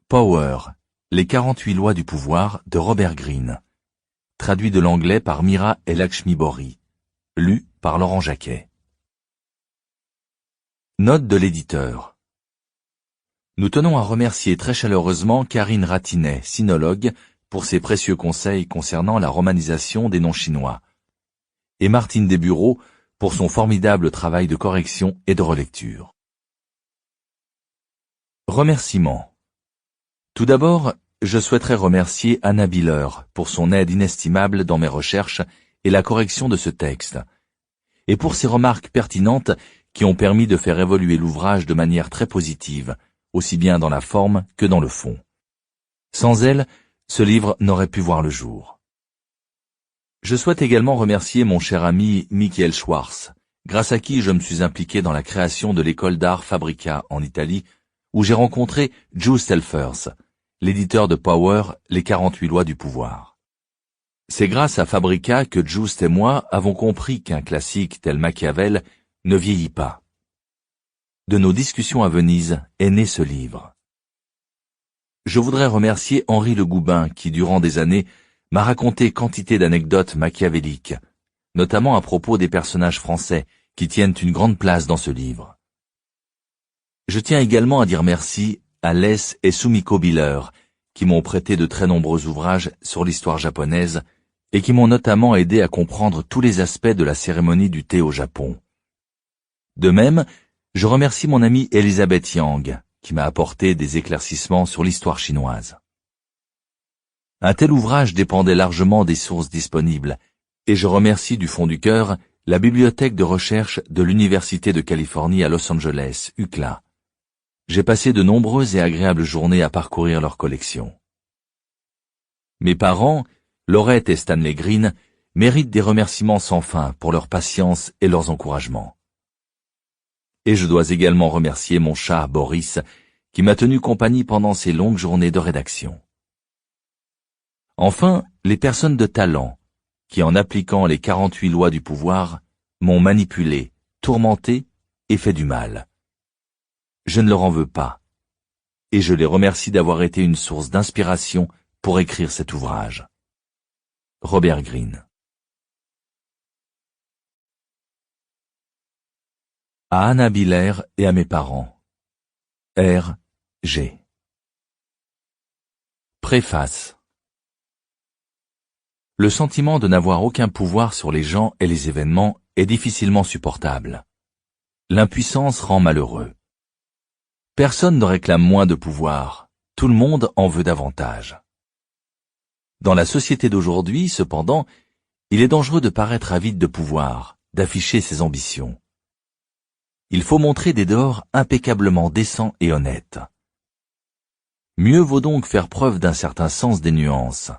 Power, les 48 lois du pouvoir de Robert Greene. Traduit de l'anglais par Mira et Lakshmi Bori. Lu par Laurent Jacquet. Note de l'éditeur. Nous tenons à remercier très chaleureusement Karine Ratinet, sinologue, pour ses précieux conseils concernant la romanisation des noms chinois, et Martine Desbureaux pour son formidable travail de correction et de relecture. Remerciements. Tout d'abord, je souhaiterais remercier Anna Biller pour son aide inestimable dans mes recherches et la correction de ce texte, et pour ses remarques pertinentes qui ont permis de faire évoluer l'ouvrage de manière très positive, aussi bien dans la forme que dans le fond. Sans elle, ce livre n'aurait pu voir le jour. Je souhaite également remercier mon cher ami Michael Schwartz, grâce à qui je me suis impliqué dans la création de l'école d'art Fabrica en Italie, où j'ai rencontré Joe Stelfers, l'éditeur de Power, les 48 lois du pouvoir. C'est grâce à Fabrica que Just et moi avons compris qu'un classique tel Machiavel ne vieillit pas. De nos discussions à Venise est né ce livre. Je voudrais remercier Henri Le Goubin qui, durant des années, m'a raconté quantité d'anecdotes machiavéliques, notamment à propos des personnages français qui tiennent une grande place dans ce livre. Je tiens également à dire merci à Les et Sumiko Biller, qui m'ont prêté de très nombreux ouvrages sur l'histoire japonaise et qui m'ont notamment aidé à comprendre tous les aspects de la cérémonie du thé au Japon. De même, je remercie mon amie Elisabeth Yang, qui m'a apporté des éclaircissements sur l'histoire chinoise. Un tel ouvrage dépendait largement des sources disponibles, et je remercie du fond du cœur la bibliothèque de recherche de l'Université de Californie à Los Angeles, UCLA. J'ai passé de nombreuses et agréables journées à parcourir leur collection. Mes parents, Laurette et Stanley Greene, méritent des remerciements sans fin pour leur patience et leurs encouragements. Et je dois également remercier mon chat Boris, qui m'a tenu compagnie pendant ces longues journées de rédaction. Enfin, les personnes de talent, qui en appliquant les 48 lois du pouvoir, m'ont manipulé, tourmenté et fait du mal. Je ne leur en veux pas, et je les remercie d'avoir été une source d'inspiration pour écrire cet ouvrage. Robert Greene. À Anna Biller et à mes parents. R. G. Préface. Le sentiment de n'avoir aucun pouvoir sur les gens et les événements est difficilement supportable. L'impuissance rend malheureux. Personne ne réclame moins de pouvoir, tout le monde en veut davantage. Dans la société d'aujourd'hui, cependant, il est dangereux de paraître avide de pouvoir, d'afficher ses ambitions. Il faut montrer des dehors impeccablement décents et honnêtes. Mieux vaut donc faire preuve d'un certain sens des nuances,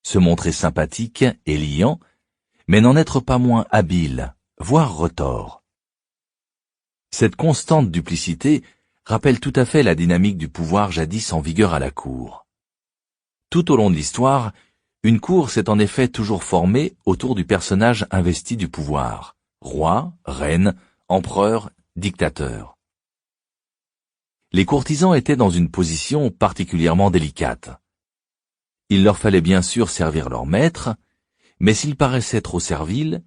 se montrer sympathique et liant, mais n'en être pas moins habile, voire retors. Cette constante duplicité rappelle tout à fait la dynamique du pouvoir jadis en vigueur à la cour. Tout au long de l'histoire, une cour s'est en effet toujours formée autour du personnage investi du pouvoir, roi, reine, empereur, dictateur. Les courtisans étaient dans une position particulièrement délicate. Il leur fallait bien sûr servir leur maître, mais s'ils paraissaient trop serviles,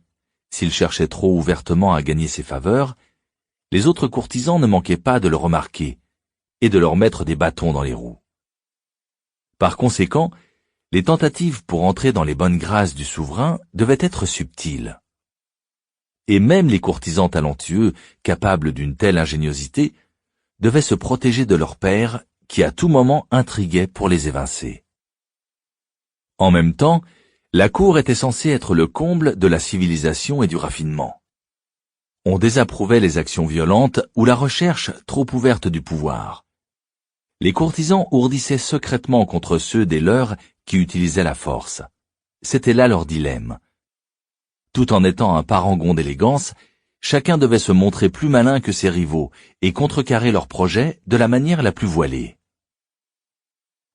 s'ils cherchaient trop ouvertement à gagner ses faveurs, les autres courtisans ne manquaient pas de le remarquer et de leur mettre des bâtons dans les roues. Par conséquent, les tentatives pour entrer dans les bonnes grâces du souverain devaient être subtiles. Et même les courtisans talentueux, capables d'une telle ingéniosité, devaient se protéger de leur père qui à tout moment intriguait pour les évincer. En même temps, la cour était censée être le comble de la civilisation et du raffinement. On désapprouvait les actions violentes ou la recherche trop ouverte du pouvoir. Les courtisans ourdissaient secrètement contre ceux des leurs qui utilisaient la force. C'était là leur dilemme. Tout en étant un parangon d'élégance, chacun devait se montrer plus malin que ses rivaux et contrecarrer leurs projets de la manière la plus voilée.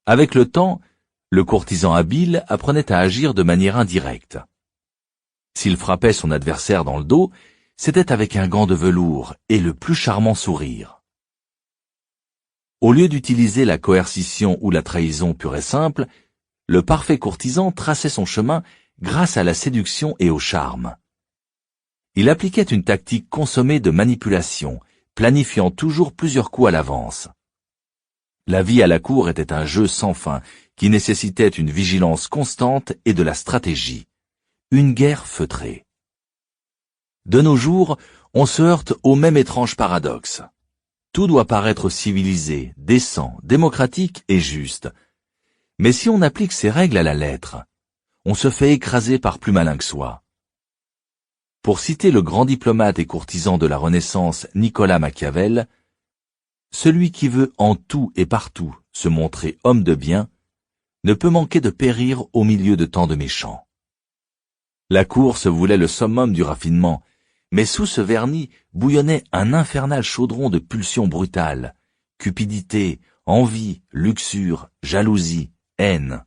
Avec le temps, le courtisan habile apprenait à agir de manière indirecte. S'il frappait son adversaire dans le dos, c'était avec un gant de velours et le plus charmant sourire. Au lieu d'utiliser la coercition ou la trahison pure et simple, le parfait courtisan traçait son chemin grâce à la séduction et au charme. Il appliquait une tactique consommée de manipulation, planifiant toujours plusieurs coups à l'avance. La vie à la cour était un jeu sans fin qui nécessitait une vigilance constante et de la stratégie. Une guerre feutrée. De nos jours, on se heurte au même étrange paradoxe. Tout doit paraître civilisé, décent, démocratique et juste. Mais si on applique ces règles à la lettre, on se fait écraser par plus malin que soi. Pour citer le grand diplomate et courtisan de la Renaissance Nicolas Machiavel, « Celui qui veut en tout et partout se montrer homme de bien ne peut manquer de périr au milieu de tant de méchants. » La cour se voulait le summum du raffinement, mais sous ce vernis bouillonnait un infernal chaudron de pulsions brutales, cupidité, envie, luxure, jalousie, haine.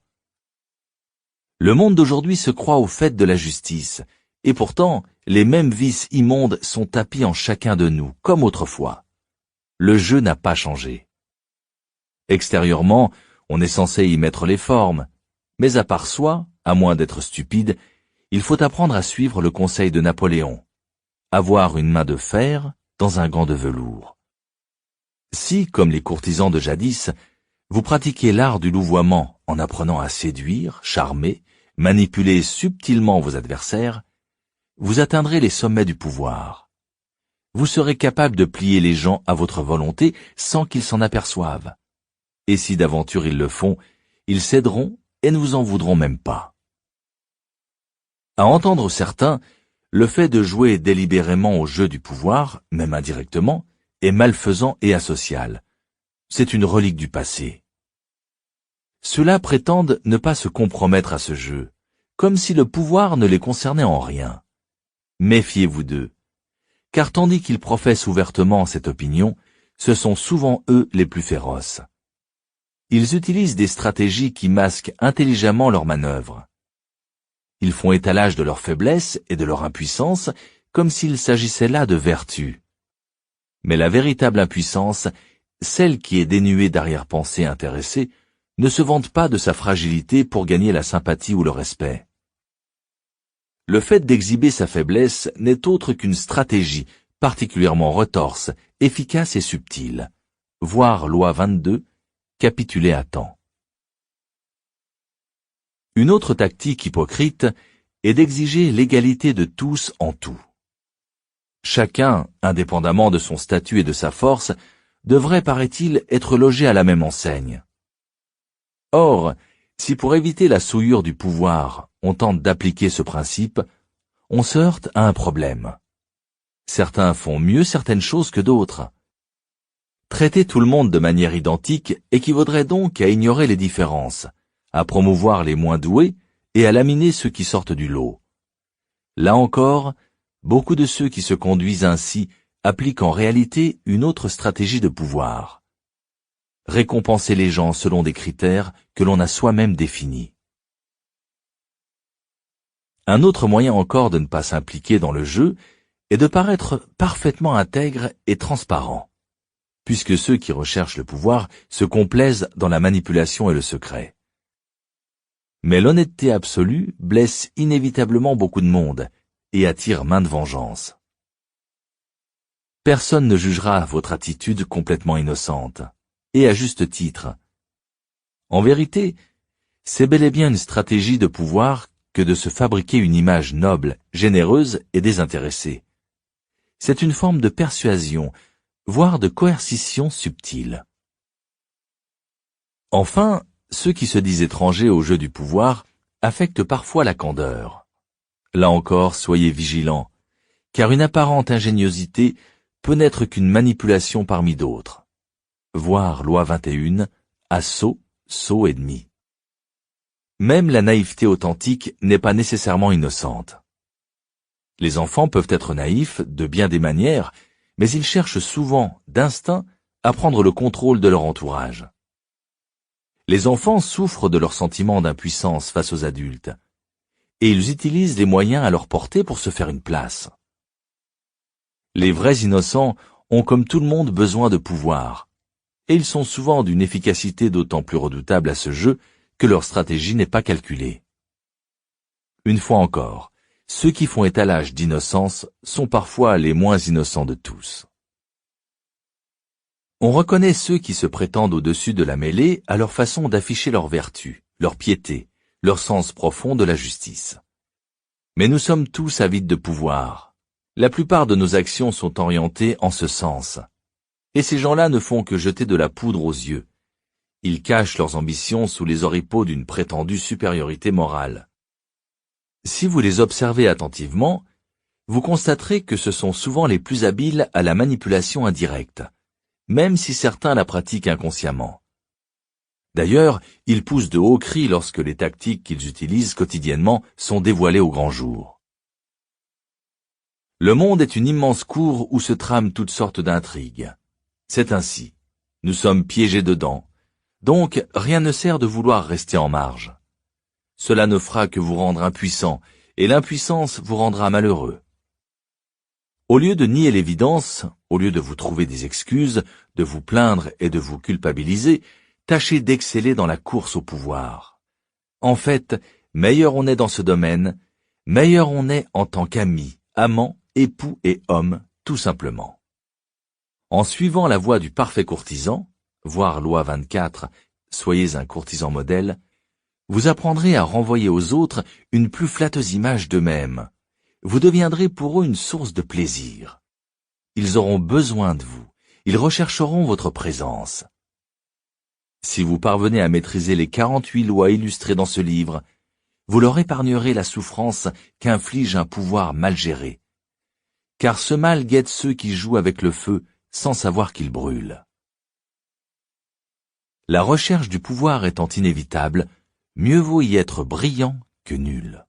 Le monde d'aujourd'hui se croit au fait de la justice, et pourtant, les mêmes vices immondes sont tapis en chacun de nous, comme autrefois. Le jeu n'a pas changé. Extérieurement, on est censé y mettre les formes, mais à part soi, à moins d'être stupide, il faut apprendre à suivre le conseil de Napoléon. Avoir une main de fer dans un gant de velours. Si, comme les courtisans de jadis, vous pratiquez l'art du louvoiement en apprenant à séduire, charmer, manipuler subtilement vos adversaires, vous atteindrez les sommets du pouvoir. Vous serez capable de plier les gens à votre volonté sans qu'ils s'en aperçoivent. Et si d'aventure ils le font, ils céderont et ne vous en voudront même pas. À entendre certains, le fait de jouer délibérément au jeu du pouvoir, même indirectement, est malfaisant et asocial. C'est une relique du passé. Ceux-là prétendent ne pas se compromettre à ce jeu, comme si le pouvoir ne les concernait en rien. Méfiez-vous d'eux, car tandis qu'ils professent ouvertement cette opinion, ce sont souvent eux les plus féroces. Ils utilisent des stratégies qui masquent intelligemment leurs manœuvres. Ils font étalage de leur faiblesse et de leur impuissance comme s'il s'agissait là de vertu. Mais la véritable impuissance, celle qui est dénuée d'arrière-pensée intéressée, ne se vante pas de sa fragilité pour gagner la sympathie ou le respect. Le fait d'exhiber sa faiblesse n'est autre qu'une stratégie particulièrement retorse, efficace et subtile. Voir loi 22, capituler à temps. Une autre tactique hypocrite est d'exiger l'égalité de tous en tout. Chacun, indépendamment de son statut et de sa force, devrait, paraît-il, être logé à la même enseigne. Or, si pour éviter la souillure du pouvoir, on tente d'appliquer ce principe, on se heurte à un problème. Certains font mieux certaines choses que d'autres. Traiter tout le monde de manière identique équivaudrait donc à ignorer les différences, à promouvoir les moins doués et à laminer ceux qui sortent du lot. Là encore, beaucoup de ceux qui se conduisent ainsi appliquent en réalité une autre stratégie de pouvoir. Récompenser les gens selon des critères que l'on a soi-même définis. Un autre moyen encore de ne pas s'impliquer dans le jeu est de paraître parfaitement intègre et transparent, puisque ceux qui recherchent le pouvoir se complaisent dans la manipulation et le secret. Mais l'honnêteté absolue blesse inévitablement beaucoup de monde et attire maintes vengeances. Personne ne jugera votre attitude complètement innocente, et à juste titre. En vérité, c'est bel et bien une stratégie de pouvoir que de se fabriquer une image noble, généreuse et désintéressée. C'est une forme de persuasion, voire de coercition subtile. Enfin, ceux qui se disent étrangers au jeu du pouvoir affectent parfois la candeur. Là encore, soyez vigilants, car une apparente ingéniosité peut n'être qu'une manipulation parmi d'autres. Voir loi 21, assaut, sot et demi. Même la naïveté authentique n'est pas nécessairement innocente. Les enfants peuvent être naïfs de bien des manières, mais ils cherchent souvent, d'instinct, à prendre le contrôle de leur entourage. Les enfants souffrent de leur sentiment d'impuissance face aux adultes, et ils utilisent les moyens à leur portée pour se faire une place. Les vrais innocents ont comme tout le monde besoin de pouvoir, et ils sont souvent d'une efficacité d'autant plus redoutable à ce jeu que leur stratégie n'est pas calculée. Une fois encore, ceux qui font étalage d'innocence sont parfois les moins innocents de tous. On reconnaît ceux qui se prétendent au-dessus de la mêlée à leur façon d'afficher leur vertu, leur piété, leur sens profond de la justice. Mais nous sommes tous avides de pouvoir. La plupart de nos actions sont orientées en ce sens. Et ces gens-là ne font que jeter de la poudre aux yeux. Ils cachent leurs ambitions sous les oripeaux d'une prétendue supériorité morale. Si vous les observez attentivement, vous constaterez que ce sont souvent les plus habiles à la manipulation indirecte, même si certains la pratiquent inconsciemment. D'ailleurs, ils poussent de hauts cris lorsque les tactiques qu'ils utilisent quotidiennement sont dévoilées au grand jour. Le monde est une immense cour où se trament toutes sortes d'intrigues. C'est ainsi. Nous sommes piégés dedans. Donc, rien ne sert de vouloir rester en marge. Cela ne fera que vous rendre impuissant, et l'impuissance vous rendra malheureux. Au lieu de nier l'évidence, au lieu de vous trouver des excuses, de vous plaindre et de vous culpabiliser, tâchez d'exceller dans la course au pouvoir. En fait, meilleur on est dans ce domaine, meilleur on est en tant qu'ami, amant, époux et homme, tout simplement. En suivant la voie du parfait courtisan, voir loi 24, soyez un courtisan modèle, vous apprendrez à renvoyer aux autres une plus flatteuse image d'eux-mêmes. Vous deviendrez pour eux une source de plaisir. Ils auront besoin de vous. Ils rechercheront votre présence. Si vous parvenez à maîtriser les 48 lois illustrées dans ce livre, vous leur épargnerez la souffrance qu'inflige un pouvoir mal géré. Car ce mal guette ceux qui jouent avec le feu sans savoir qu'il brûle. La recherche du pouvoir étant inévitable, mieux vaut y être brillant que nul.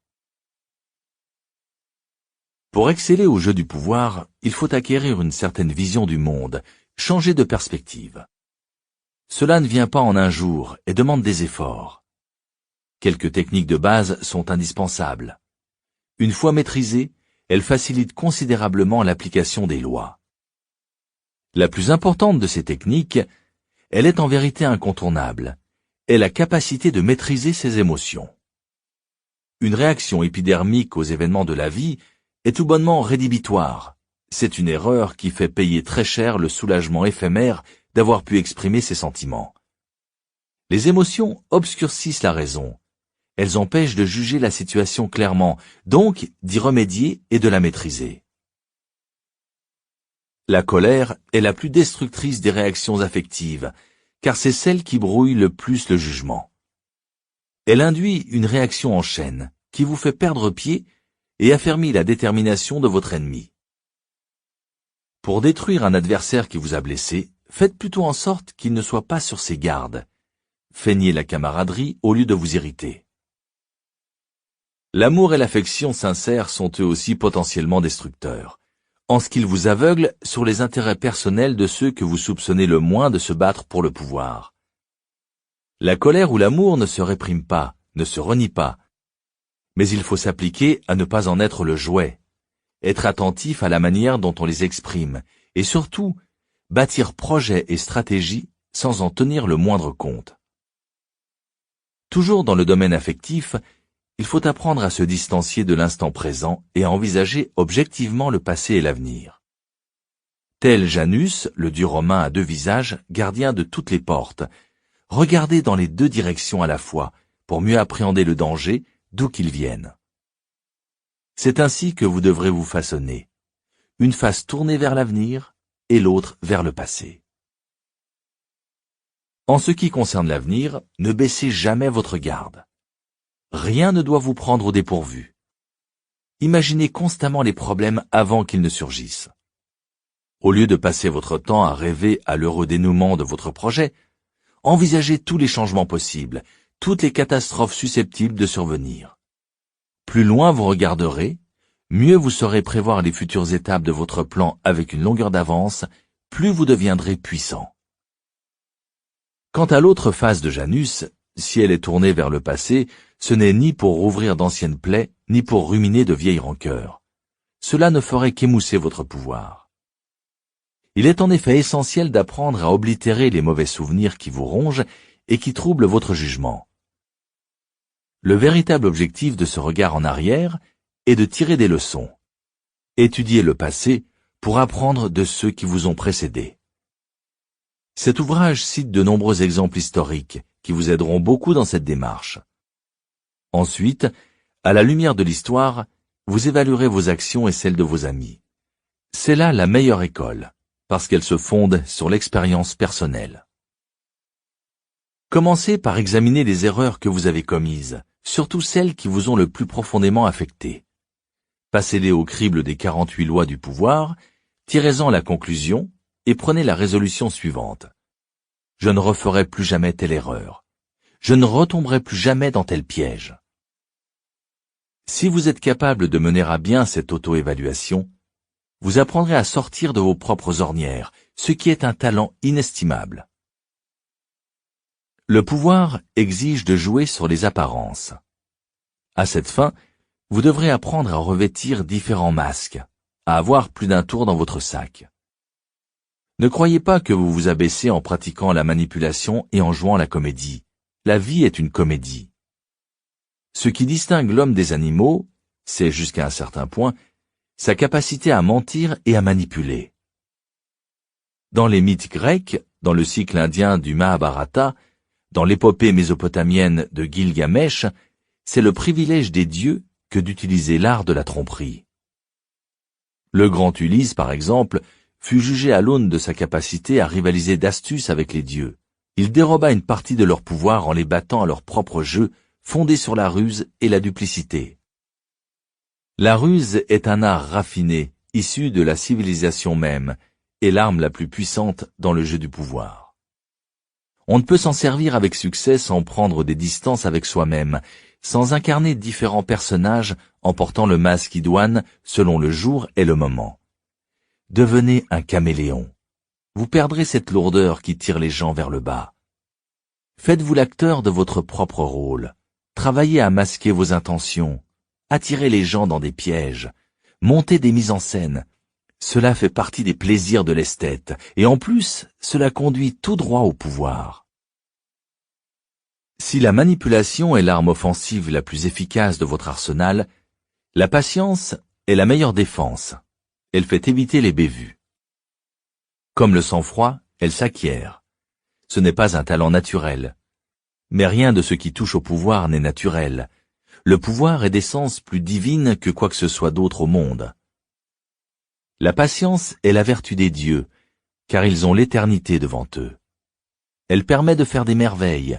Pour exceller au jeu du pouvoir, il faut acquérir une certaine vision du monde, changer de perspective. Cela ne vient pas en un jour et demande des efforts. Quelques techniques de base sont indispensables. Une fois maîtrisées, elles facilitent considérablement l'application des lois. La plus importante de ces techniques, elle est en vérité incontournable, est la capacité de maîtriser ses émotions. Une réaction épidermique aux événements de la vie est tout bonnement rédhibitoire. C'est une erreur qui fait payer très cher le soulagement éphémère d'avoir pu exprimer ses sentiments. Les émotions obscurcissent la raison. Elles empêchent de juger la situation clairement, donc d'y remédier et de la maîtriser. La colère est la plus destructrice des réactions affectives, car c'est celle qui brouille le plus le jugement. Elle induit une réaction en chaîne, qui vous fait perdre pied et affermit la détermination de votre ennemi. Pour détruire un adversaire qui vous a blessé, faites plutôt en sorte qu'il ne soit pas sur ses gardes. Feignez la camaraderie au lieu de vous irriter. L'amour et l'affection sincères sont eux aussi potentiellement destructeurs, en ce qu'ils vous aveuglent sur les intérêts personnels de ceux que vous soupçonnez le moins de se battre pour le pouvoir. La colère ou l'amour ne se répriment pas, ne se renient pas, mais il faut s'appliquer à ne pas en être le jouet, être attentif à la manière dont on les exprime, et surtout, bâtir projets et stratégies sans en tenir le moindre compte. Toujours dans le domaine affectif, il faut apprendre à se distancier de l'instant présent et à envisager objectivement le passé et l'avenir. Tel Janus, le dieu romain à deux visages, gardien de toutes les portes, regardez dans les deux directions à la fois pour mieux appréhender le danger d'où qu'il vienne. C'est ainsi que vous devrez vous façonner, une face tournée vers l'avenir et l'autre vers le passé. En ce qui concerne l'avenir, ne baissez jamais votre garde. Rien ne doit vous prendre au dépourvu. Imaginez constamment les problèmes avant qu'ils ne surgissent. Au lieu de passer votre temps à rêver à l'heureux dénouement de votre projet, envisagez tous les changements possibles, toutes les catastrophes susceptibles de survenir. Plus loin vous regarderez, mieux vous saurez prévoir les futures étapes de votre plan avec une longueur d'avance, plus vous deviendrez puissant. Quant à l'autre face de Janus, si elle est tournée vers le passé, ce n'est ni pour rouvrir d'anciennes plaies, ni pour ruminer de vieilles rancœurs. Cela ne ferait qu'émousser votre pouvoir. Il est en effet essentiel d'apprendre à oblitérer les mauvais souvenirs qui vous rongent et qui troublent votre jugement. Le véritable objectif de ce regard en arrière est de tirer des leçons. Étudier le passé pour apprendre de ceux qui vous ont précédés. Cet ouvrage cite de nombreux exemples historiques qui vous aideront beaucoup dans cette démarche. Ensuite, à la lumière de l'histoire, vous évaluerez vos actions et celles de vos amis. C'est là la meilleure école, parce qu'elle se fonde sur l'expérience personnelle. Commencez par examiner les erreurs que vous avez commises, surtout celles qui vous ont le plus profondément affecté. Passez-les au crible des 48 lois du pouvoir, tirez-en la conclusion et prenez la résolution suivante. Je ne referai plus jamais telle erreur. Je ne retomberai plus jamais dans tel piège. Si vous êtes capable de mener à bien cette auto-évaluation, vous apprendrez à sortir de vos propres ornières, ce qui est un talent inestimable. Le pouvoir exige de jouer sur les apparences. À cette fin, vous devrez apprendre à revêtir différents masques, à avoir plus d'un tour dans votre sac. Ne croyez pas que vous vous abaissez en pratiquant la manipulation et en jouant la comédie. La vie est une comédie. Ce qui distingue l'homme des animaux, c'est jusqu'à un certain point, sa capacité à mentir et à manipuler. Dans les mythes grecs, dans le cycle indien du Mahabharata, dans l'épopée mésopotamienne de Gilgamesh, c'est le privilège des dieux que d'utiliser l'art de la tromperie. Le grand Ulysse, par exemple, fut jugé à l'aune de sa capacité à rivaliser d'astuce avec les dieux. Il déroba une partie de leur pouvoir en les battant à leur propre jeu, fondé sur la ruse et la duplicité. La ruse est un art raffiné, issu de la civilisation même, et l'arme la plus puissante dans le jeu du pouvoir. On ne peut s'en servir avec succès sans prendre des distances avec soi-même, sans incarner différents personnages en portant le masque idoine selon le jour et le moment. Devenez un caméléon. Vous perdrez cette lourdeur qui tire les gens vers le bas. Faites-vous l'acteur de votre propre rôle. Travaillez à masquer vos intentions. Attirez les gens dans des pièges. Montez des mises en scène. Cela fait partie des plaisirs de l'esthète, et en plus, cela conduit tout droit au pouvoir. Si la manipulation est l'arme offensive la plus efficace de votre arsenal, la patience est la meilleure défense. Elle fait éviter les bévues. Comme le sang-froid, elle s'acquiert. Ce n'est pas un talent naturel. Mais rien de ce qui touche au pouvoir n'est naturel. Le pouvoir est d'essence plus divine que quoi que ce soit d'autre au monde. La patience est la vertu des dieux, car ils ont l'éternité devant eux. Elle permet de faire des merveilles.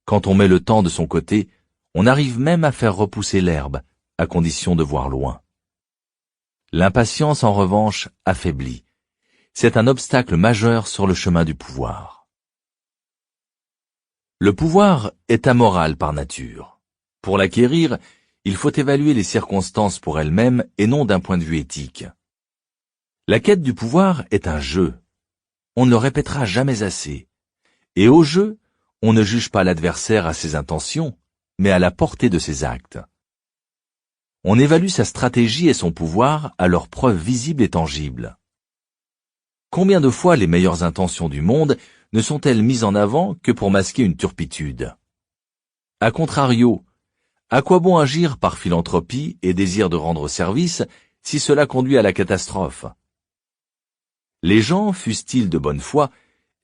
Quand on met le temps de son côté, on arrive même à faire repousser l'herbe, à condition de voir loin. L'impatience, en revanche, affaiblit. C'est un obstacle majeur sur le chemin du pouvoir. Le pouvoir est amoral par nature. Pour l'acquérir, il faut évaluer les circonstances pour elles-mêmes et non d'un point de vue éthique. La quête du pouvoir est un jeu. On ne le répétera jamais assez. Et au jeu, on ne juge pas l'adversaire à ses intentions, mais à la portée de ses actes. On évalue sa stratégie et son pouvoir à leurs preuves visibles et tangibles. Combien de fois les meilleures intentions du monde ne sont-elles mises en avant que pour masquer une turpitude? A contrario, à quoi bon agir par philanthropie et désir de rendre service si cela conduit à la catastrophe? Les gens, fussent-ils de bonne foi,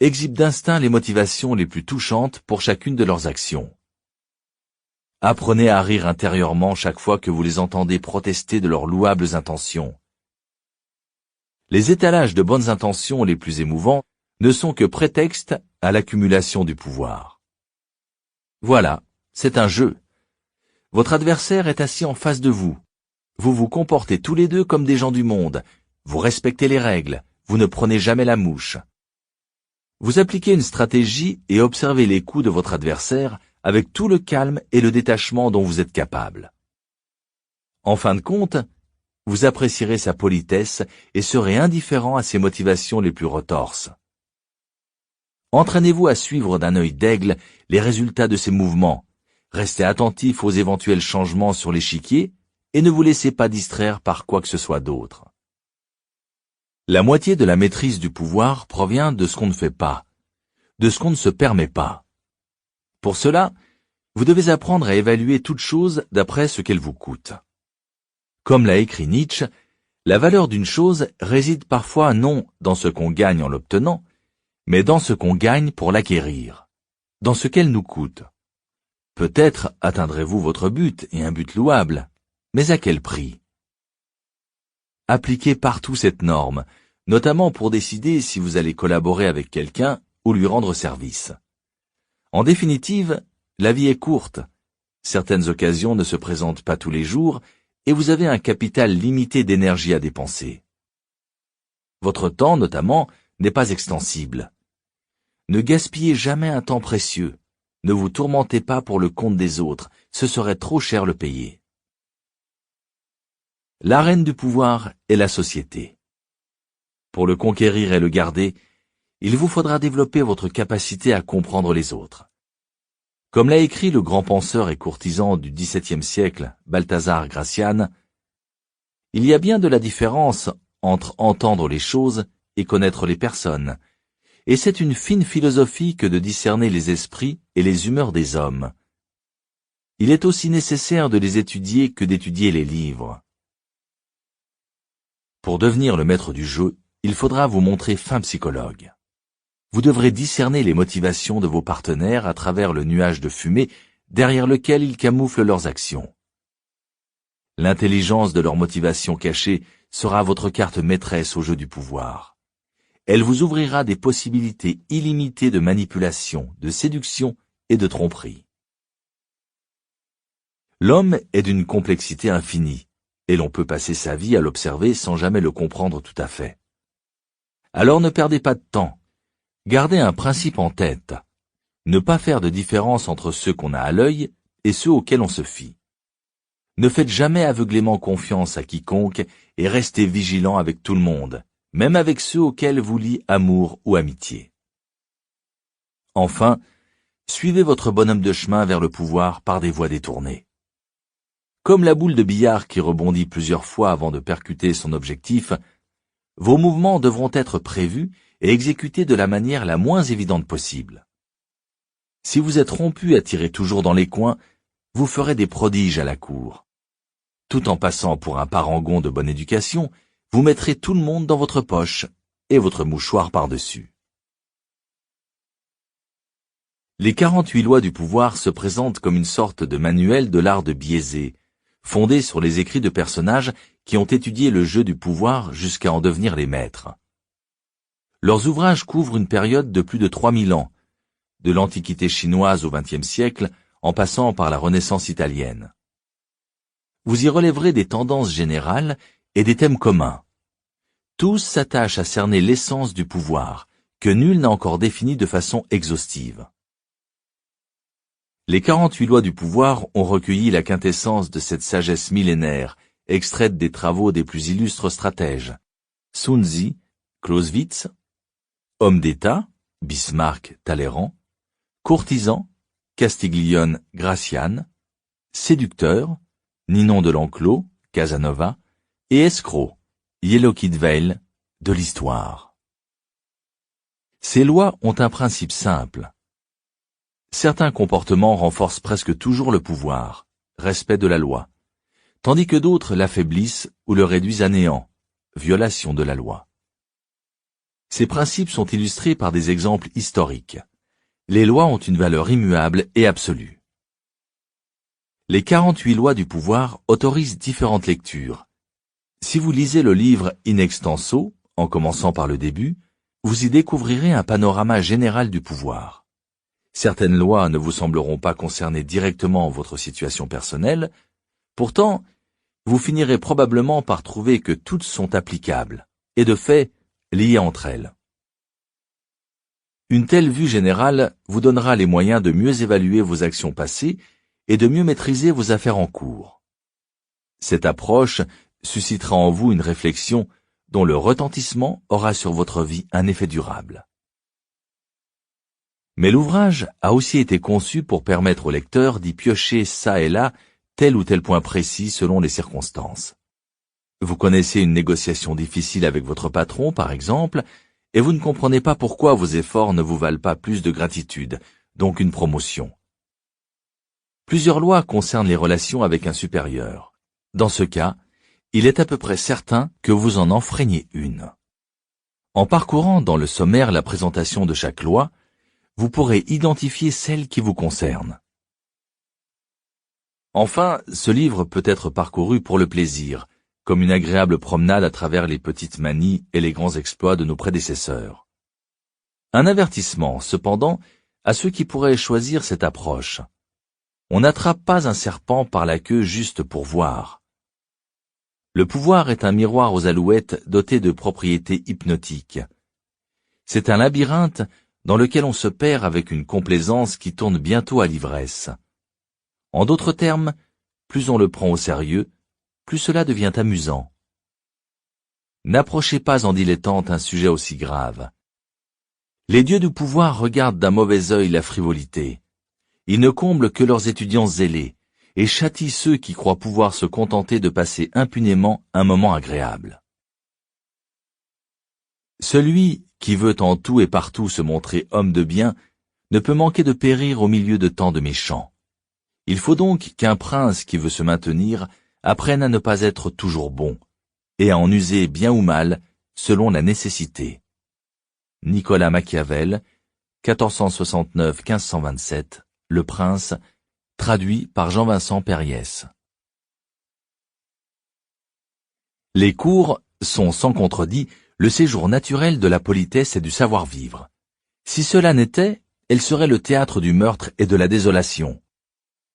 exhibent d'instinct les motivations les plus touchantes pour chacune de leurs actions. Apprenez à rire intérieurement chaque fois que vous les entendez protester de leurs louables intentions. Les étalages de bonnes intentions les plus émouvants ne sont que prétexte à l'accumulation du pouvoir. Voilà, c'est un jeu. Votre adversaire est assis en face de vous. Vous vous comportez tous les deux comme des gens du monde. Vous respectez les règles. Vous ne prenez jamais la mouche. Vous appliquez une stratégie et observez les coups de votre adversaire avec tout le calme et le détachement dont vous êtes capable. En fin de compte, vous apprécierez sa politesse et serez indifférent à ses motivations les plus retorses. Entraînez-vous à suivre d'un œil d'aigle les résultats de ses mouvements, restez attentif aux éventuels changements sur l'échiquier et ne vous laissez pas distraire par quoi que ce soit d'autre. La moitié de la maîtrise du pouvoir provient de ce qu'on ne fait pas, de ce qu'on ne se permet pas. Pour cela, vous devez apprendre à évaluer toute chose d'après ce qu'elle vous coûte. Comme l'a écrit Nietzsche, la valeur d'une chose réside parfois non dans ce qu'on gagne en l'obtenant, mais dans ce qu'on gagne pour l'acquérir, dans ce qu'elle nous coûte. Peut-être atteindrez-vous votre but, et un but louable, mais à quel prix? Appliquez partout cette norme, notamment pour décider si vous allez collaborer avec quelqu'un ou lui rendre service. En définitive, la vie est courte. Certaines occasions ne se présentent pas tous les jours et vous avez un capital limité d'énergie à dépenser. Votre temps, notamment, n'est pas extensible. Ne gaspillez jamais un temps précieux. Ne vous tourmentez pas pour le compte des autres, ce serait trop cher le payer. L'arène du pouvoir est la société. Pour le conquérir et le garder, il vous faudra développer votre capacité à comprendre les autres. Comme l'a écrit le grand penseur et courtisan du XVIIe siècle, Balthazar Gracian, il y a bien de la différence entre entendre les choses et connaître les personnes, et c'est une fine philosophie que de discerner les esprits et les humeurs des hommes. Il est aussi nécessaire de les étudier que d'étudier les livres. Pour devenir le maître du jeu, il faudra vous montrer fin psychologue. Vous devrez discerner les motivations de vos partenaires à travers le nuage de fumée derrière lequel ils camouflent leurs actions. L'intelligence de leurs motivations cachées sera votre carte maîtresse au jeu du pouvoir. Elle vous ouvrira des possibilités illimitées de manipulation, de séduction et de tromperie. L'homme est d'une complexité infinie, et l'on peut passer sa vie à l'observer sans jamais le comprendre tout à fait. Alors ne perdez pas de temps. Gardez un principe en tête. Ne pas faire de différence entre ceux qu'on a à l'œil et ceux auxquels on se fie. Ne faites jamais aveuglément confiance à quiconque et restez vigilant avec tout le monde, même avec ceux auxquels vous lie amour ou amitié. Enfin, suivez votre bonhomme de chemin vers le pouvoir par des voies détournées. Comme la boule de billard qui rebondit plusieurs fois avant de percuter son objectif, vos mouvements devront être prévus et exécutés de la manière la moins évidente possible. Si vous êtes rompu à tirer toujours dans les coins, vous ferez des prodiges à la cour. Tout en passant pour un parangon de bonne éducation, vous mettrez tout le monde dans votre poche et votre mouchoir par-dessus. Les 48 lois du pouvoir se présentent comme une sorte de manuel de l'art de biaiser, fondé sur les écrits de personnages qui ont étudié le jeu du pouvoir jusqu'à en devenir les maîtres. Leurs ouvrages couvrent une période de plus de 3000 ans, de l'Antiquité chinoise au XXe siècle, en passant par la Renaissance italienne. Vous y relèverez des tendances générales et des thèmes communs. Tous s'attachent à cerner l'essence du pouvoir, que nul n'a encore défini de façon exhaustive. Les 48 lois du pouvoir ont recueilli la quintessence de cette sagesse millénaire, extraite des travaux des plus illustres stratèges. Sun Tzu, Clausewitz, homme d'État, Bismarck, Talleyrand, courtisan, Castiglione, Gracian, séducteur, Ninon de l'Enclos, Casanova, et escroc, Yellow Kid Veil, de l'histoire. Ces lois ont un principe simple. Certains comportements renforcent presque toujours le pouvoir, respect de la loi, tandis que d'autres l'affaiblissent ou le réduisent à néant, violation de la loi. Ces principes sont illustrés par des exemples historiques. Les lois ont une valeur immuable et absolue. Les 48 lois du pouvoir autorisent différentes lectures. Si vous lisez le livre in extenso, en commençant par le début, vous y découvrirez un panorama général du pouvoir. Certaines lois ne vous sembleront pas concerner directement votre situation personnelle, pourtant, vous finirez probablement par trouver que toutes sont applicables, et de fait, liées entre elles. Une telle vue générale vous donnera les moyens de mieux évaluer vos actions passées et de mieux maîtriser vos affaires en cours. Cette approche suscitera en vous une réflexion dont le retentissement aura sur votre vie un effet durable. Mais l'ouvrage a aussi été conçu pour permettre au lecteur d'y piocher çà et là tel ou tel point précis selon les circonstances. Vous connaissez une négociation difficile avec votre patron, par exemple, et vous ne comprenez pas pourquoi vos efforts ne vous valent pas plus de gratitude, donc une promotion. Plusieurs lois concernent les relations avec un supérieur. Dans ce cas, il est à peu près certain que vous en enfreignez une. En parcourant dans le sommaire la présentation de chaque loi, vous pourrez identifier celle qui vous concerne. Enfin, ce livre peut être parcouru pour le plaisir, comme une agréable promenade à travers les petites manies et les grands exploits de nos prédécesseurs. Un avertissement, cependant, à ceux qui pourraient choisir cette approche. On n'attrape pas un serpent par la queue juste pour voir. Le pouvoir est un miroir aux alouettes doté de propriétés hypnotiques. C'est un labyrinthe dans lequel on se perd avec une complaisance qui tourne bientôt à l'ivresse. En d'autres termes, plus on le prend au sérieux, plus cela devient amusant. N'approchez pas en dilettante un sujet aussi grave. Les dieux du pouvoir regardent d'un mauvais œil la frivolité. Ils ne comblent que leurs étudiants zélés et châtient ceux qui croient pouvoir se contenter de passer impunément un moment agréable. Celui qui veut en tout et partout se montrer homme de bien ne peut manquer de périr au milieu de tant de méchants. Il faut donc qu'un prince qui veut se maintenir apprenne à ne pas être toujours bon, et à en user bien ou mal, selon la nécessité. Nicolas Machiavel, 1469-1527, Le Prince, traduit par Jean-Vincent Périès. Les cours sont sans contredit le séjour naturel de la politesse et du savoir-vivre. Si cela n'était, elles seraient le théâtre du meurtre et de la désolation.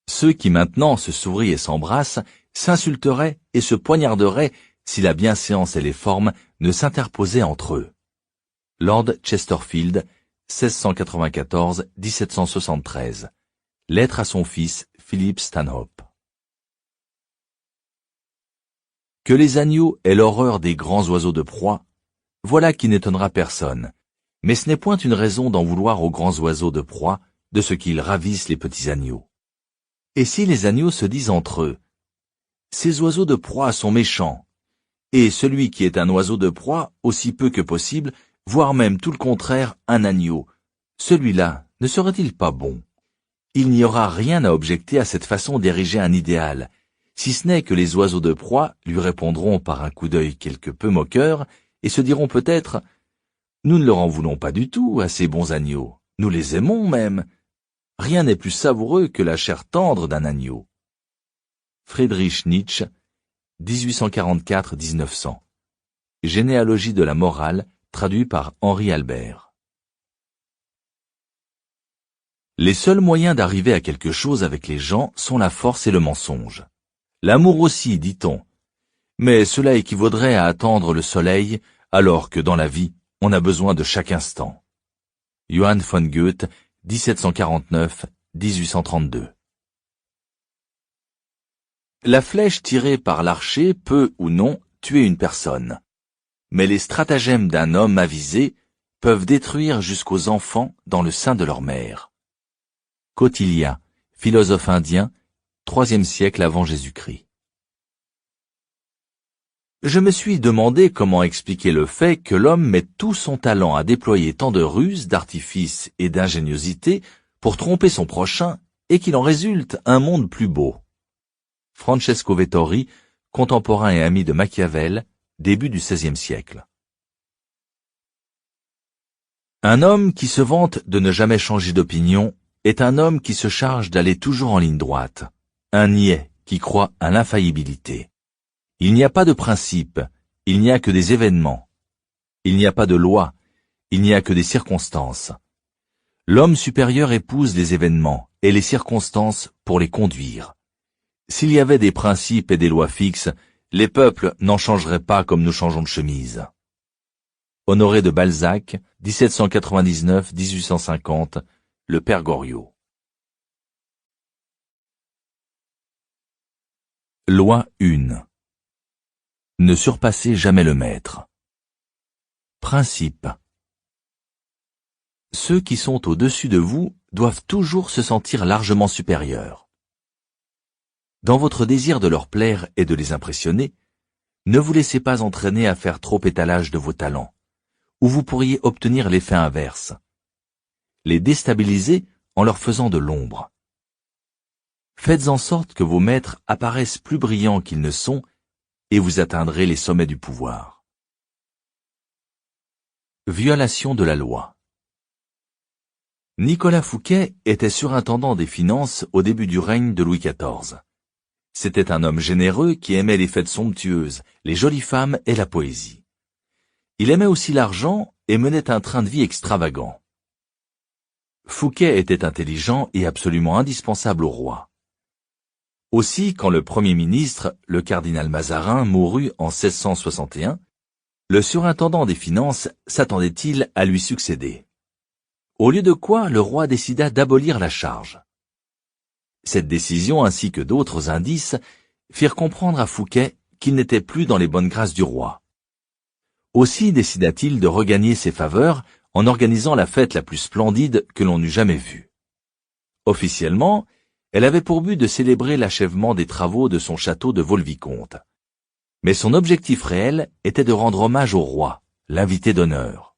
Ceux qui maintenant se sourient et s'embrassent s'insulteraient et se poignarderaient si la bienséance et les formes ne s'interposaient entre eux. Lord Chesterfield, 1694-1773. Lettre à son fils, Philip Stanhope. Que les agneaux aient l'horreur des grands oiseaux de proie, voilà qui n'étonnera personne, mais ce n'est point une raison d'en vouloir aux grands oiseaux de proie, de ce qu'ils ravissent les petits agneaux. Et si les agneaux se disent entre eux, ces oiseaux de proie sont méchants, et celui qui est un oiseau de proie, aussi peu que possible, voire même tout le contraire, un agneau, celui-là ne serait-il pas bon? Il n'y aura rien à objecter à cette façon d'ériger un idéal, si ce n'est que les oiseaux de proie lui répondront par un coup d'œil quelque peu moqueur, et se diront peut-être « Nous ne leur en voulons pas du tout à ces bons agneaux, nous les aimons même. Rien n'est plus savoureux que la chair tendre d'un agneau. » Friedrich Nietzsche, 1844-1900. Généalogie de la morale, traduit par Henri Albert. Les seuls moyens d'arriver à quelque chose avec les gens sont la force et le mensonge. L'amour aussi, dit-on. Mais cela équivaudrait à attendre le soleil, alors que dans la vie, on a besoin de chaque instant. Johann von Goethe, 1749-1832. La flèche tirée par l'archer peut ou non tuer une personne. Mais les stratagèmes d'un homme avisé peuvent détruire jusqu'aux enfants dans le sein de leur mère. Kautilya, philosophe indien, IIIe siècle avant Jésus-Christ. Je me suis demandé comment expliquer le fait que l'homme met tout son talent à déployer tant de ruses, d'artifices et d'ingéniosité pour tromper son prochain et qu'il en résulte un monde plus beau. Francesco Vettori, contemporain et ami de Machiavel, début du XVIe siècle. Un homme qui se vante de ne jamais changer d'opinion est un homme qui se charge d'aller toujours en ligne droite, un niais qui croit à l'infaillibilité. Il n'y a pas de principe, il n'y a que des événements. Il n'y a pas de loi, il n'y a que des circonstances. L'homme supérieur épouse les événements et les circonstances pour les conduire. S'il y avait des principes et des lois fixes, les peuples n'en changeraient pas comme nous changeons de chemise. Honoré de Balzac, 1799-1850, le Père Goriot. Loi 1. Ne surpassez jamais le maître. Principe. Ceux qui sont au-dessus de vous doivent toujours se sentir largement supérieurs. Dans votre désir de leur plaire et de les impressionner, Ne vous laissez pas entraîner à faire trop étalage de vos talents, ou vous pourriez obtenir l'effet inverse. Les déstabiliser en leur faisant de l'ombre. Faites en sorte que vos maîtres apparaissent plus brillants qu'ils ne sont et vous atteindrez les sommets du pouvoir. Violation de la loi. Nicolas Fouquet était surintendant des finances au début du règne de Louis XIV. C'était un homme généreux qui aimait les fêtes somptueuses, les jolies femmes et la poésie. Il aimait aussi l'argent et menait un train de vie extravagant. Fouquet était intelligent et absolument indispensable au roi. Aussi, quand le Premier ministre, le cardinal Mazarin, mourut en 1661, le surintendant des finances s'attendait-il à lui succéder. Au lieu de quoi, le roi décida d'abolir la charge. Cette décision ainsi que d'autres indices firent comprendre à Fouquet qu'il n'était plus dans les bonnes grâces du roi. Aussi décida-t-il de regagner ses faveurs en organisant la fête la plus splendide que l'on eût jamais vue. Officiellement, elle avait pour but de célébrer l'achèvement des travaux de son château de Vaux-le-Vicomte. Mais son objectif réel était de rendre hommage au roi, l'invité d'honneur.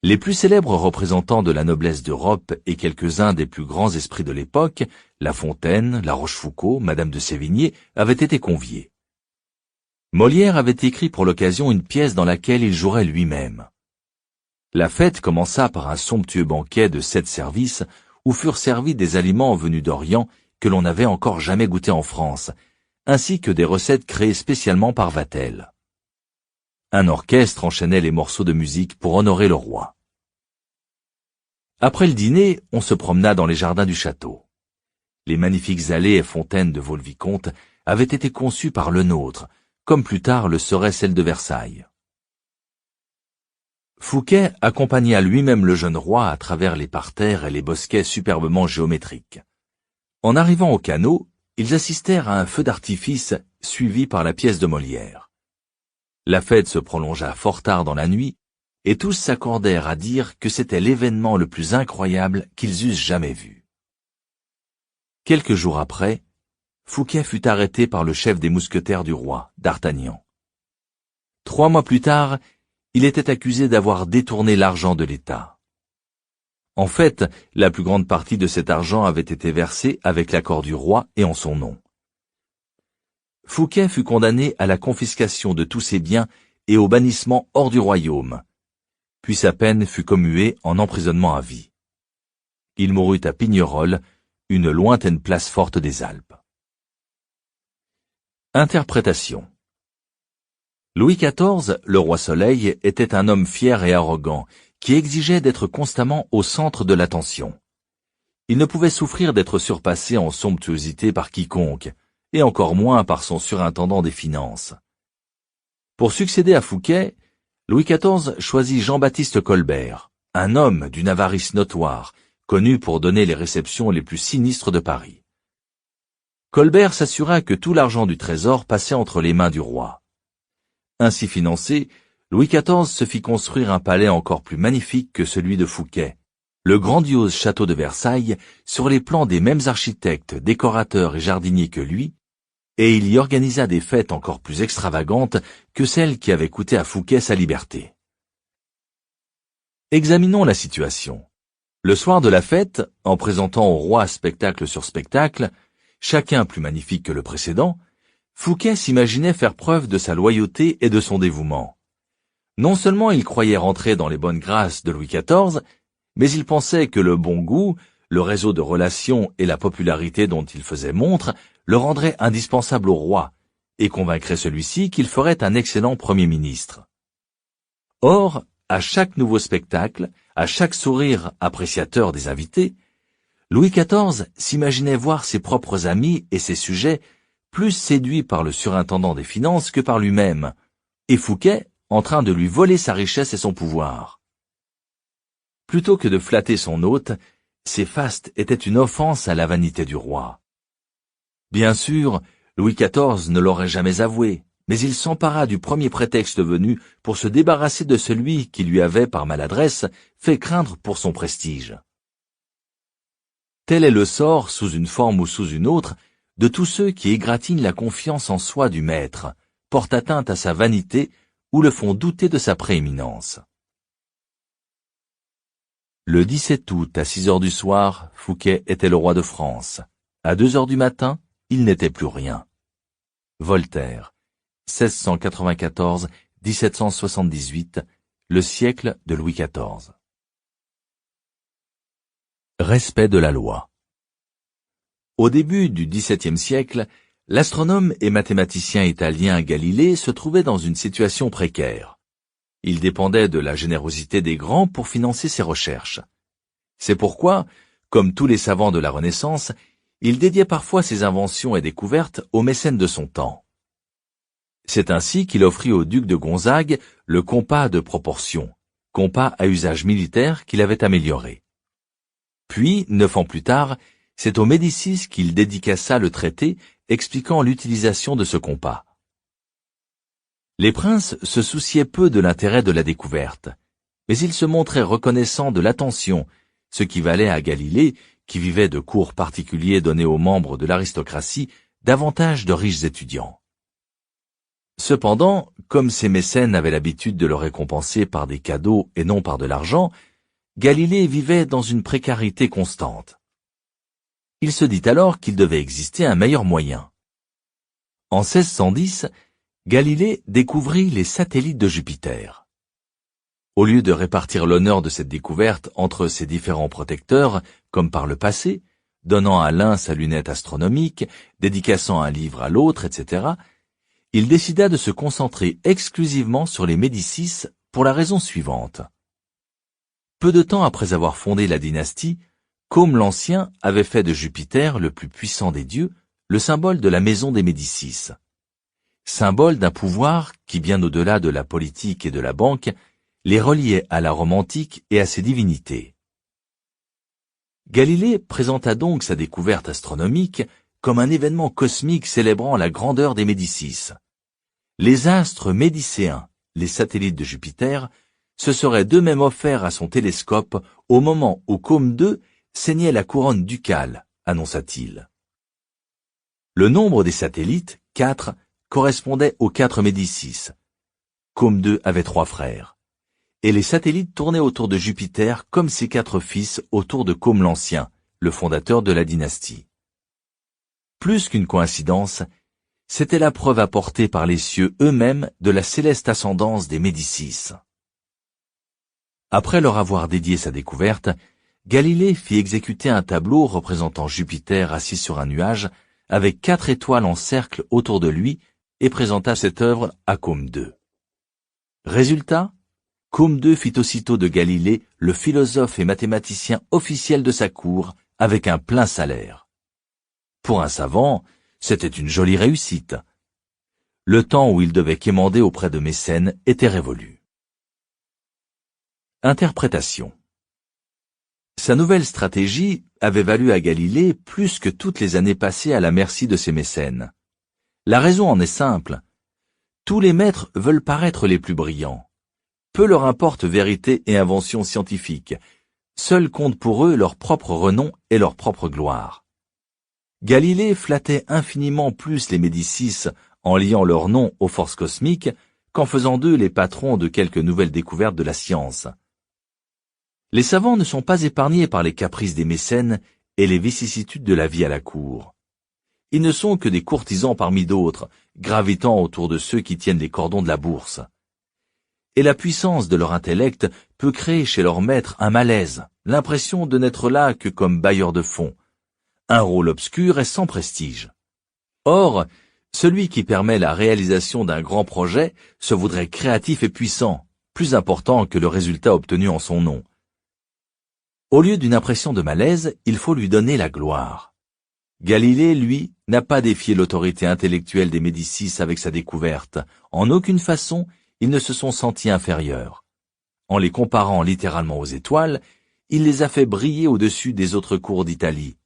Les plus célèbres représentants de la noblesse d'Europe et quelques-uns des plus grands esprits de l'époque, La Fontaine, La Rochefoucauld, Madame de Sévigné, avaient été conviés. Molière avait écrit pour l'occasion une pièce dans laquelle il jouerait lui-même. La fête commença par un somptueux banquet de 7 services où furent servis des aliments venus d'Orient que l'on n'avait encore jamais goûtés en France, ainsi que des recettes créées spécialement par Vatel. Un orchestre enchaînait les morceaux de musique pour honorer le roi. Après le dîner, on se promena dans les jardins du château. Les magnifiques allées et fontaines de Vaux-le-Vicomte avaient été conçues par le nôtre, comme plus tard le serait celle de Versailles. Fouquet accompagna lui-même le jeune roi à travers les parterres et les bosquets superbement géométriques. En arrivant au canot, ils assistèrent à un feu d'artifice suivi par la pièce de Molière. La fête se prolongea fort tard dans la nuit, et tous s'accordèrent à dire que c'était l'événement le plus incroyable qu'ils eussent jamais vu. Quelques jours après, Fouquet fut arrêté par le chef des mousquetaires du roi, d'Artagnan. 3 mois plus tard, il était accusé d'avoir détourné l'argent de l'État. En fait, la plus grande partie de cet argent avait été versée avec l'accord du roi et en son nom. Fouquet fut condamné à la confiscation de tous ses biens et au bannissement hors du royaume, puis sa peine fut commuée en emprisonnement à vie. Il mourut à Pignerol, une lointaine place forte des Alpes. Interprétation. Louis XIV, le roi Soleil, était un homme fier et arrogant, qui exigeait d'être constamment au centre de l'attention. Il ne pouvait souffrir d'être surpassé en somptuosité par quiconque, et encore moins par son surintendant des finances. Pour succéder à Fouquet, Louis XIV choisit Jean-Baptiste Colbert, un homme d'une avarice notoire, connu pour donner les réceptions les plus sinistres de Paris. Colbert s'assura que tout l'argent du trésor passait entre les mains du roi. Ainsi financé, Louis XIV se fit construire un palais encore plus magnifique que celui de Fouquet, le grandiose château de Versailles, sur les plans des mêmes architectes, décorateurs et jardiniers que lui, et il y organisa des fêtes encore plus extravagantes que celles qui avaient coûté à Fouquet sa liberté. Examinons la situation. Le soir de la fête, en présentant au roi spectacle sur spectacle, chacun plus magnifique que le précédent, Fouquet s'imaginait faire preuve de sa loyauté et de son dévouement. Non seulement il croyait rentrer dans les bonnes grâces de Louis XIV, mais il pensait que le bon goût, le réseau de relations et la popularité dont il faisait montre le rendraient indispensable au roi, et convaincrait celui-ci qu'il ferait un excellent Premier ministre. Or, à chaque nouveau spectacle, à chaque sourire appréciateur des invités, Louis XIV s'imaginait voir ses propres amis et ses sujets plus séduits par le surintendant des finances que par lui-même, et Fouquet en train de lui voler sa richesse et son pouvoir. Plutôt que de flatter son hôte, ces fastes étaient une offense à la vanité du roi. Bien sûr, Louis XIV ne l'aurait jamais avoué, mais il s'empara du premier prétexte venu pour se débarrasser de celui qui lui avait, par maladresse, fait craindre pour son prestige. Tel est le sort, sous une forme ou sous une autre, de tous ceux qui égratignent la confiance en soi du maître, portent atteinte à sa vanité ou le font douter de sa prééminence. Le 17 août, à 6 heures du soir, Fouquet était le roi de France. À 2 heures du matin, il n'était plus rien. Voltaire, 1694-1778, le siècle de Louis XIV. Respect de la loi. Au début du XVIIe siècle, l'astronome et mathématicien italien Galilée se trouvait dans une situation précaire. Il dépendait de la générosité des grands pour financer ses recherches. C'est pourquoi, comme tous les savants de la Renaissance, il dédiait parfois ses inventions et découvertes aux mécènes de son temps. C'est ainsi qu'il offrit au duc de Gonzague le compas de proportion, compas à usage militaire qu'il avait amélioré. Puis, 9 ans plus tard, c'est aux Médicis qu'il dédicaça le traité expliquant l'utilisation de ce compas. Les princes se souciaient peu de l'intérêt de la découverte, mais ils se montraient reconnaissants de l'attention, ce qui valait à Galilée, qui vivait de cours particuliers donnés aux membres de l'aristocratie, davantage de riches étudiants. Cependant, comme ces mécènes avaient l'habitude de le récompenser par des cadeaux et non par de l'argent, Galilée vivait dans une précarité constante. Il se dit alors qu'il devait exister un meilleur moyen. En 1610, Galilée découvrit les satellites de Jupiter. Au lieu de répartir l'honneur de cette découverte entre ses différents protecteurs, comme par le passé, donnant à l'un sa lunette astronomique, dédicaçant un livre à l'autre, etc., il décida de se concentrer exclusivement sur les Médicis pour la raison suivante. Peu de temps après avoir fondé la dynastie, Côme l'Ancien avait fait de Jupiter, le plus puissant des dieux, le symbole de la maison des Médicis. Symbole d'un pouvoir qui, bien au-delà de la politique et de la banque, les reliait à la Rome antique et à ses divinités. Galilée présenta donc sa découverte astronomique comme un événement cosmique célébrant la grandeur des Médicis. Les astres médicéens, les satellites de Jupiter, se seraient d'eux-mêmes offerts à son télescope au moment où Côme II ceignait la couronne ducale, annonça-t-il. Le nombre des satellites, 4, correspondait aux 4 Médicis. Côme II avait 3 frères. Et les satellites tournaient autour de Jupiter comme ses 4 fils autour de Côme l'Ancien, le fondateur de la dynastie. Plus qu'une coïncidence, c'était la preuve apportée par les cieux eux-mêmes de la céleste ascendance des Médicis. Après leur avoir dédié sa découverte, Galilée fit exécuter un tableau représentant Jupiter assis sur un nuage, avec 4 étoiles en cercle autour de lui, et présenta cette œuvre à Côme II. Résultat, Côme II fit aussitôt de Galilée le philosophe et mathématicien officiel de sa cour, avec un plein salaire. Pour un savant, c'était une jolie réussite. Le temps où il devait quémander auprès de mécènes était révolu. Interprétation. Sa nouvelle stratégie avait valu à Galilée plus que toutes les années passées à la merci de ses mécènes. La raison en est simple. Tous les maîtres veulent paraître les plus brillants. Peu leur importe vérité et invention scientifique. Seul compte pour eux leur propre renom et leur propre gloire. Galilée flattait infiniment plus les Médicis en liant leur nom aux forces cosmiques qu'en faisant d'eux les patrons de quelques nouvelles découvertes de la science. Les savants ne sont pas épargnés par les caprices des mécènes et les vicissitudes de la vie à la cour. Ils ne sont que des courtisans parmi d'autres, gravitant autour de ceux qui tiennent les cordons de la bourse. Et la puissance de leur intellect peut créer chez leur maître un malaise, l'impression de n'être là que comme bailleur de fonds, un rôle obscur et sans prestige. Or, celui qui permet la réalisation d'un grand projet se voudrait créatif et puissant, plus important que le résultat obtenu en son nom. Au lieu d'une impression de malaise, il faut lui donner la gloire. Galilée, lui, n'a pas défié l'autorité intellectuelle des Médicis avec sa découverte. En aucune façon, ils ne se sont sentis inférieurs. En les comparant littéralement aux étoiles, il les a fait briller au-dessus des autres cours d'Italie.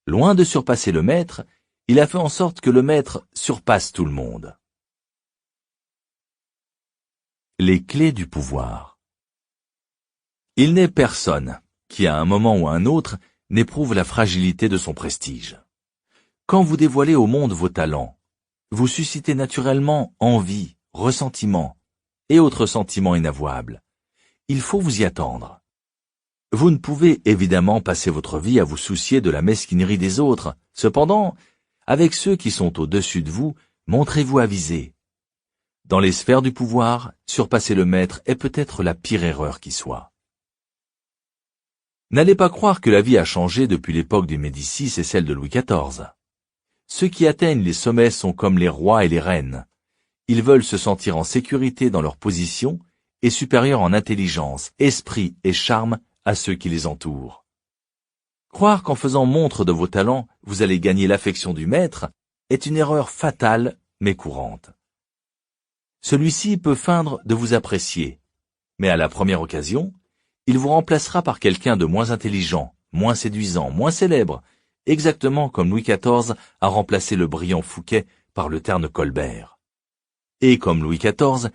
Loin de surpasser le maître, il a fait en sorte que le maître surpasse tout le monde. Les clés du pouvoir. Il n'est personne qui, à un moment ou à un autre, n'éprouve la fragilité de son prestige. Quand vous dévoilez au monde vos talents, vous suscitez naturellement envie, ressentiment et autres sentiments inavouables. Il faut vous y attendre. Vous ne pouvez évidemment passer votre vie à vous soucier de la mesquinerie des autres. Cependant, avec ceux qui sont au-dessus de vous, montrez-vous avisé. Dans les sphères du pouvoir, surpasser le maître est peut-être la pire erreur qui soit. N'allez pas croire que la vie a changé depuis l'époque des Médicis et celle de Louis XIV. Ceux qui atteignent les sommets sont comme les rois et les reines. Ils veulent se sentir en sécurité dans leur position et supérieurs en intelligence, esprit et charme à ceux qui les entourent. Croire qu'en faisant montre de vos talents, vous allez gagner l'affection du maître est une erreur fatale mais courante. Celui-ci peut feindre de vous apprécier, mais à la première occasion, il vous remplacera par quelqu'un de moins intelligent, moins séduisant, moins célèbre, exactement comme Louis XIV a remplacé le brillant Fouquet par le terne Colbert. Et comme Louis XIV,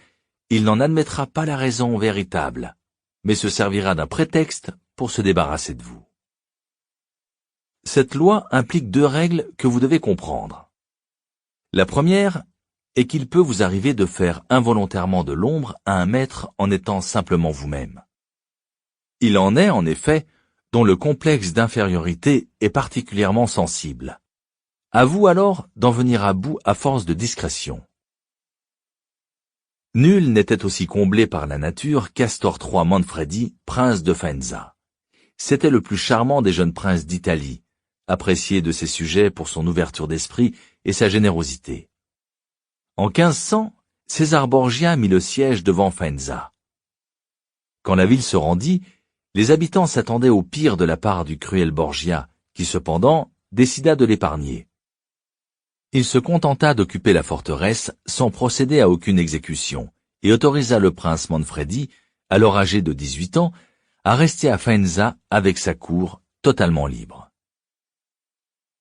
il n'en admettra pas la raison véritable, mais se servira d'un prétexte pour se débarrasser de vous. Cette loi implique 2 règles que vous devez comprendre. La première est qu'il peut vous arriver de faire involontairement de l'ombre à un maître en étant simplement vous-même. Il en est, en effet, dont le complexe d'infériorité est particulièrement sensible. À vous alors d'en venir à bout à force de discrétion. Nul n'était aussi comblé par la nature qu'Astor III Manfredi, prince de Faenza. C'était le plus charmant des jeunes princes d'Italie, apprécié de ses sujets pour son ouverture d'esprit et sa générosité. En 1500, César Borgia mit le siège devant Faenza. Quand la ville se rendit, les habitants s'attendaient au pire de la part du cruel Borgia, qui cependant décida de l'épargner. Il se contenta d'occuper la forteresse sans procéder à aucune exécution et autorisa le prince Manfredi, alors âgé de 18 ans, à rester à Faenza avec sa cour totalement libre.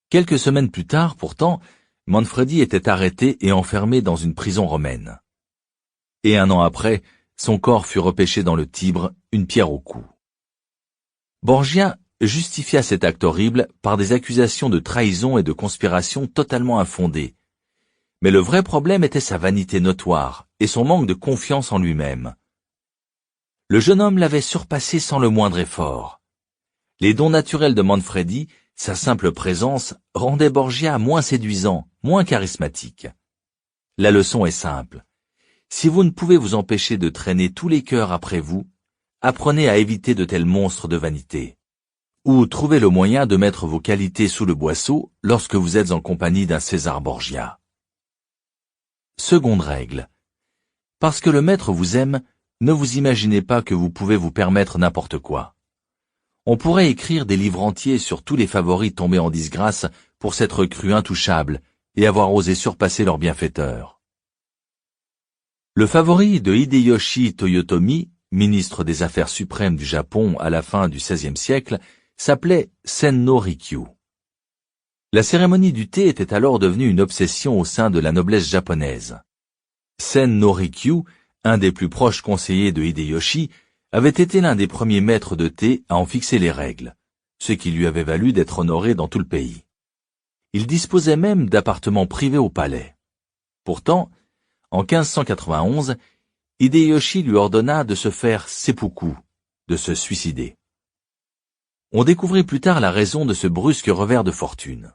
Quelques semaines plus tard, pourtant, Manfredi était arrêté et enfermé dans une prison romaine. Et 1 an après, son corps fut repêché dans le Tibre, une pierre au cou. Borgia justifia cet acte horrible par des accusations de trahison et de conspiration totalement infondées. Mais le vrai problème était sa vanité notoire et son manque de confiance en lui-même. Le jeune homme l'avait surpassé sans le moindre effort. Les dons naturels de Manfredi, sa simple présence, rendaient Borgia moins séduisant, moins charismatique. La leçon est simple. Si vous ne pouvez vous empêcher de traîner tous les cœurs après vous, apprenez à éviter de tels monstres de vanité. Ou trouvez le moyen de mettre vos qualités sous le boisseau lorsque vous êtes en compagnie d'un César Borgia. Seconde règle. Parce que le maître vous aime, ne vous imaginez pas que vous pouvez vous permettre n'importe quoi. On pourrait écrire des livres entiers sur tous les favoris tombés en disgrâce pour s'être crus intouchables et avoir osé surpasser leur bienfaiteur. Le favori de Hideyoshi Toyotomi, ministre des Affaires suprêmes du Japon à la fin du XVIe siècle, s'appelait Sen-no Rikyu. La cérémonie du thé était alors devenue une obsession au sein de la noblesse japonaise. Sen-no Rikyu, un des plus proches conseillers de Hideyoshi, avait été l'un des premiers maîtres de thé à en fixer les règles, ce qui lui avait valu d'être honoré dans tout le pays. Il disposait même d'appartements privés au palais. Pourtant, en 1591, Hideyoshi lui ordonna de se faire seppuku, de se suicider. On découvrit plus tard la raison de ce brusque revers de fortune.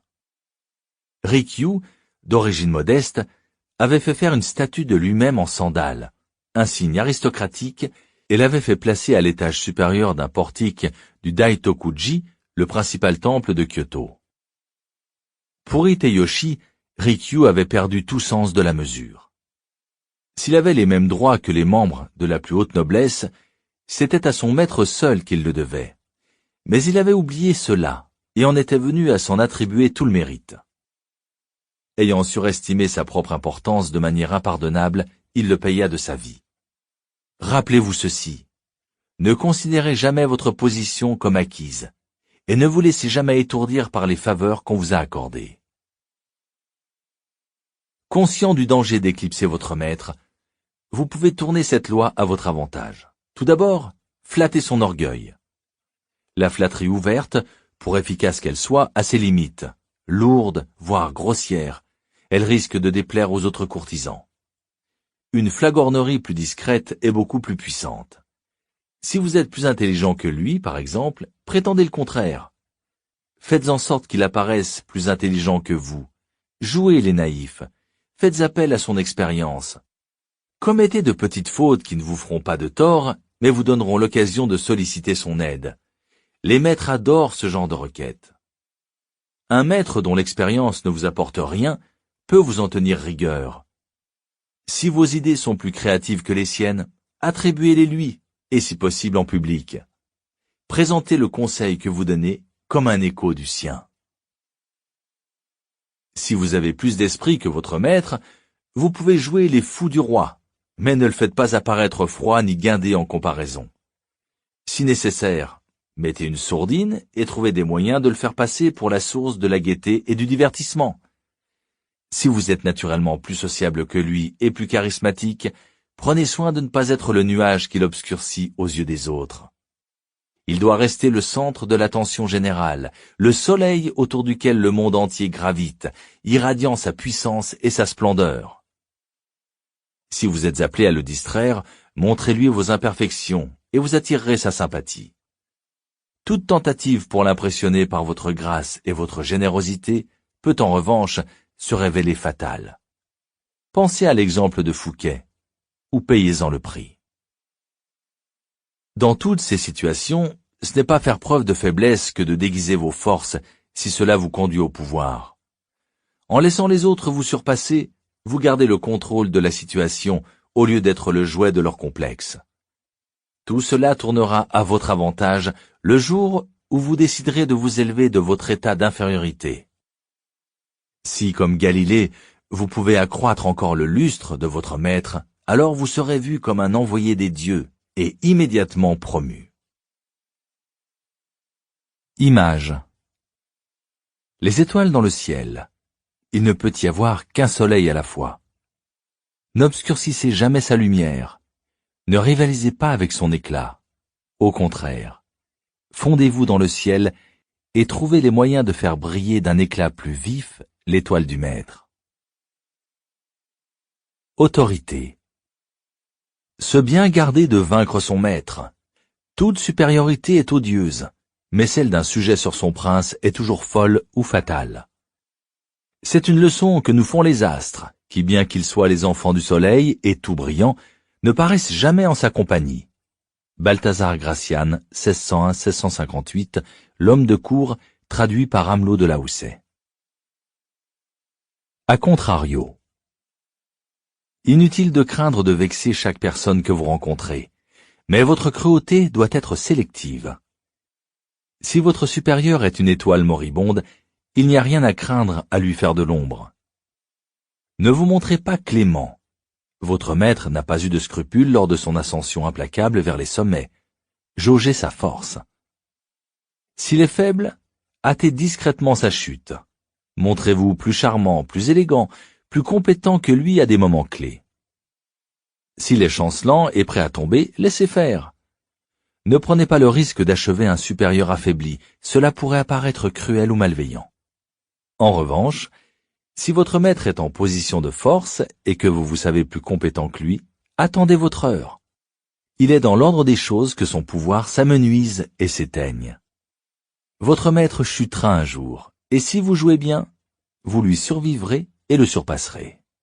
Rikyu, d'origine modeste, avait fait faire une statue de lui-même en sandales, un signe aristocratique, et l'avait fait placer à l'étage supérieur d'un portique du Daitokuji, le principal temple de Kyoto. Pour Hideyoshi, Rikyu avait perdu tout sens de la mesure. S'il avait les mêmes droits que les membres de la plus haute noblesse, c'était à son maître seul qu'il le devait. Mais il avait oublié cela, et en était venu à s'en attribuer tout le mérite. Ayant surestimé sa propre importance de manière impardonnable, il le paya de sa vie. Rappelez-vous ceci. Ne considérez jamais votre position comme acquise, et ne vous laissez jamais étourdir par les faveurs qu'on vous a accordées. Conscient du danger d'éclipser votre maître, vous pouvez tourner cette loi à votre avantage. Tout d'abord, flattez son orgueil. La flatterie ouverte, pour efficace qu'elle soit, a ses limites, lourdes, voire grossières, Elle risque de déplaire aux autres courtisans. Une flagornerie plus discrète est beaucoup plus puissante. Si vous êtes plus intelligent que lui, par exemple, prétendez le contraire. Faites en sorte qu'il apparaisse plus intelligent que vous. Jouez les naïfs. Faites appel à son expérience. Commettez de petites fautes qui ne vous feront pas de tort, mais vous donneront l'occasion de solliciter son aide. Les maîtres adorent ce genre de requête. Un maître dont l'expérience ne vous apporte rien peut vous en tenir rigueur. Si vos idées sont plus créatives que les siennes, attribuez-les lui, et si possible en public. Présentez le conseil que vous donnez comme un écho du sien. Si vous avez plus d'esprit que votre maître, vous pouvez jouer les fous du roi, mais ne le faites pas apparaître froid ni guindé en comparaison. Si nécessaire, mettez une sourdine et trouvez des moyens de le faire passer pour la source de la gaieté et du divertissement. Si vous êtes naturellement plus sociable que lui et plus charismatique, prenez soin de ne pas être le nuage qui l'obscurcit aux yeux des autres. Il doit rester le centre de l'attention générale, le soleil autour duquel le monde entier gravite, irradiant sa puissance et sa splendeur. Si vous êtes appelé à le distraire, montrez-lui vos imperfections et vous attirerez sa sympathie. Toute tentative pour l'impressionner par votre grâce et votre générosité peut en revanche se révéler fatale. Pensez à l'exemple de Fouquet, ou payez-en le prix. Dans toutes ces situations, ce n'est pas faire preuve de faiblesse que de déguiser vos forces si cela vous conduit au pouvoir. En laissant les autres vous surpasser, vous gardez le contrôle de la situation au lieu d'être le jouet de leur complexe. Tout cela tournera à votre avantage le jour où vous déciderez de vous élever de votre état d'infériorité. Si, comme Galilée, vous pouvez accroître encore le lustre de votre maître, alors vous serez vu comme un envoyé des dieux et immédiatement promu. Image. Les étoiles dans le ciel. Il ne peut y avoir qu'un soleil à la fois. N'obscurcissez jamais sa lumière. Ne rivalisez pas avec son éclat. Au contraire, fondez-vous dans le ciel et trouvez les moyens de faire briller d'un éclat plus vif l'étoile du maître. Autorité. Se bien garder de vaincre son maître. Toute supériorité est odieuse, mais celle d'un sujet sur son prince est toujours folle ou fatale. C'est une leçon que nous font les astres, qui bien qu'ils soient les enfants du soleil et tout brillants, ne paraissent jamais en sa compagnie. Balthazar Gracian, 1601-1658, l'homme de cour, traduit par Amelot de la Houssaye. A contrario. Inutile de craindre de vexer chaque personne que vous rencontrez, mais votre cruauté doit être sélective. Si votre supérieur est une étoile moribonde, il n'y a rien à craindre à lui faire de l'ombre. Ne vous montrez pas clément. Votre maître n'a pas eu de scrupules lors de son ascension implacable vers les sommets. Jaugez sa force. S'il est faible, hâtez discrètement sa chute. Montrez-vous plus charmant, plus élégant, plus compétent que lui à des moments clés. S'il est chancelant et prêt à tomber, laissez faire. Ne prenez pas le risque d'achever un supérieur affaibli, cela pourrait apparaître cruel ou malveillant. En revanche, si votre maître est en position de force et que vous vous savez plus compétent que lui, attendez votre heure. Il est dans l'ordre des choses que son pouvoir s'amenuise et s'éteigne. Votre maître chutera un jour, et si vous jouez bien, vous lui survivrez et le surpasserez.